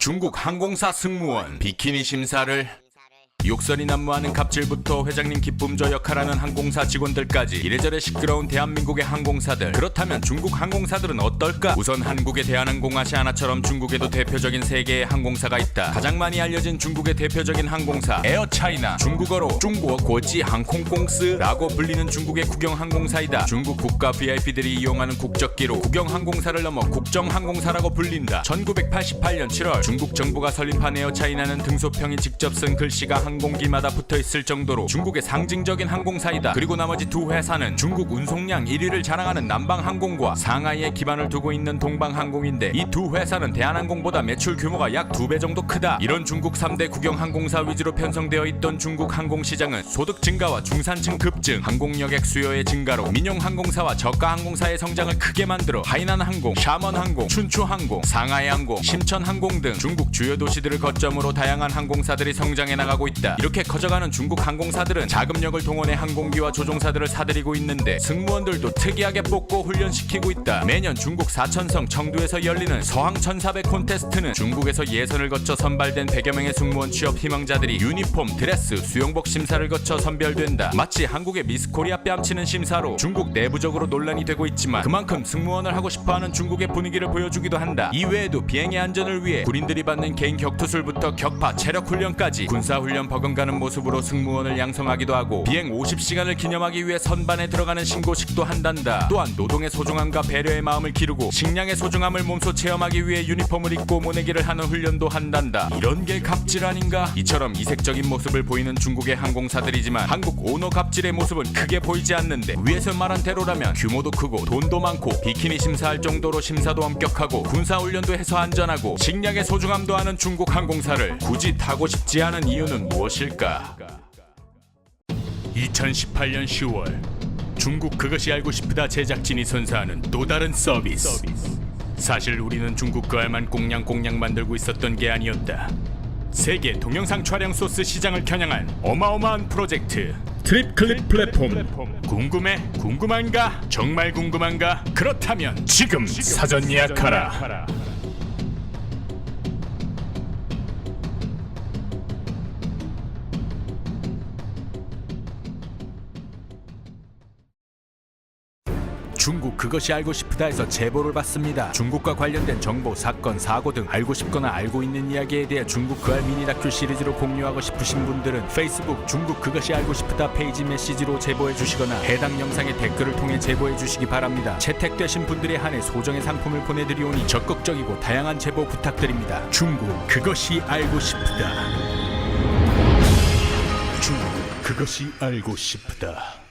중국 항공사 승무원 비키니 심사를 욕설이 난무하는 갑질부터 회장님 기쁨조 역할하는 항공사 직원들까지 이래저래 시끄러운 대한민국의 항공사들. 그렇다면 중국 항공사들은 어떨까? 우선 한국의 대한항공, 아시아나처럼 중국에도 대표적인 세 개의 항공사가 있다. 가장 많이 알려진 중국의 대표적인 항공사 에어차이나, 중국어로 중국国际 항공공司라고 불리는 중국의 국영항공사이다. 중국 국가 VIP들이 이용하는 국적기로 국영항공사를 넘어 국정항공사라고 불린다. 1988년 7월 중국 정부가 설립한 에어차이나는 등소평이 직접 쓴 글씨가 항공기마다 붙어있을 정도로 중국의 상징적인 항공사이다. 그리고 나머지 두 회사는 중국 운송량 1위를 자랑하는 남방항공과 상하이에 기반을 두고 있는 동방항공인데, 이 두 회사는 대한항공보다 매출 규모가 약 2배 정도 크다. 이런 중국 3대 국영항공사 위주로 편성되어 있던 중국 항공시장은 소득 증가와 중산층 급증, 항공여객 수요의 증가로 민영항공사와 저가항공사의 성장을 크게 만들어 하이난항공, 샤먼항공, 춘추항공, 상하이항공, 심천항공 등 중국 주요 도시들을 거점으로 다양한 항공사들이 성장해 나가고 있다. 이렇게 커져가는 중국 항공사들은 자금력을 동원해 항공기와 조종사들을 사들이고 있는데, 승무원들도 특이하게 뽑고 훈련시키고 있다. 매년 중국 사천성 청두에서 열리는 서항 1400 콘테스트는 중국에서 예선을 거쳐 선발된 100여 명의 승무원 취업 희망자들이 유니폼, 드레스, 수영복 심사를 거쳐 선별된다. 마치 한국의 미스코리아 뺨치는 심사로 중국 내부적으로 논란이 되고 있지만, 그만큼 승무원을 하고 싶어하는 중국의 분위기를 보여주기도 한다. 이외에도 비행의 안전을 위해 군인들이 받는 개인 격투술부터 격파, 체력 훈련까지 군사훈련 버금가는 모습으로 승무원을 양성하기도 하고, 비행 50시간을 기념하기 위해 선반에 들어가는 신고식도 한단다. 또한 노동의 소중함과 배려의 마음을 기르고 식량의 소중함을 몸소 체험하기 위해 유니폼을 입고 모내기를 하는 훈련도 한단다. 이런 게 갑질 아닌가? 이처럼 이색적인 모습을 보이는 중국의 항공사들이지만, 한국 오너 갑질의 모습은 크게 보이지 않는데, 위에서 말한 대로라면 규모도 크고 돈도 많고 비키니 심사할 정도로 심사도 엄격하고 군사훈련도 해서 안전하고 식량의 소중함도 아는 중국 항공사를 굳이 타고 싶지 않은 이유는 무엇일까? 2018년 10월 중국 그것이 알고 싶다 제작진이 선사하는 또 다른 서비스. 사실 우리는 중국 거에만 꽁냥꽁냥 만들고 있었던 게 아니었다. 세계 동영상 촬영 소스 시장을 겨냥한 어마어마한 프로젝트 트립 클립 플랫폼. 궁금해? 궁금한가? 정말 궁금한가? 그렇다면 지금 사전 예약하라. 중국 그것이 알고 싶다에서 제보를 받습니다. 중국과 관련된 정보, 사건, 사고 등 알고 싶거나 알고 있는 이야기에 대해 중국 그알 미니 다큐 시리즈로 공유하고 싶으신 분들은 페이스북 중국 그것이 알고 싶다 페이지 메시지로 제보해 주시거나 해당 영상의 댓글을 통해 제보해 주시기 바랍니다. 채택되신 분들에 한해 소정의 상품을 보내드리오니 적극적이고 다양한 제보 부탁드립니다. 중국 그것이 알고 싶다. 중국 그것이 알고 싶다.